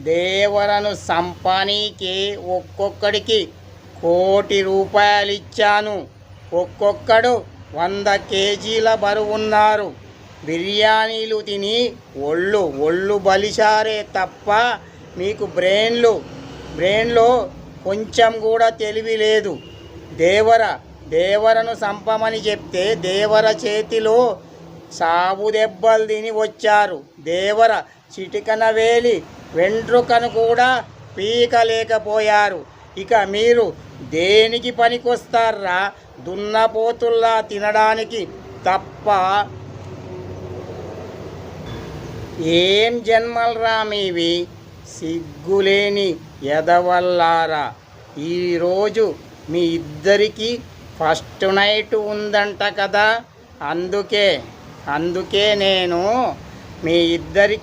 దేవరను సంపానీకి ఒక్కొక్కడికి ₹1,00,00,000 ఇచ్చాను. ఒక్కొక్కడు 100 కేజీల బరువున్నారు. బిర్యానీలు తిని ఒళ్ళు బలిశారే తప్ప మీకు బ్రెయిన్లో కొంచెం కూడా తెలివి లేదు. దేవరను చంపమని చెప్తే దేవర చేతిలో సాబు దెబ్బలు తిని వచ్చారు. దేవర చిటికన వేలి వెంట్రుకను కూడా పీకలేకపోయారు. ఇక మీరు దేనికి పనికొస్తారా? దున్నపోతుల్లా తినడానికి తప్ప. ఏం జన్మల్రా మీవి, సిగ్గులేని ఎదవల్లారా. ఈరోజు మీ ఇద్దరికి ఫస్ట్ నైట్ ఉందంట కదా. అందుకే నేను మీ ఇద్దరికి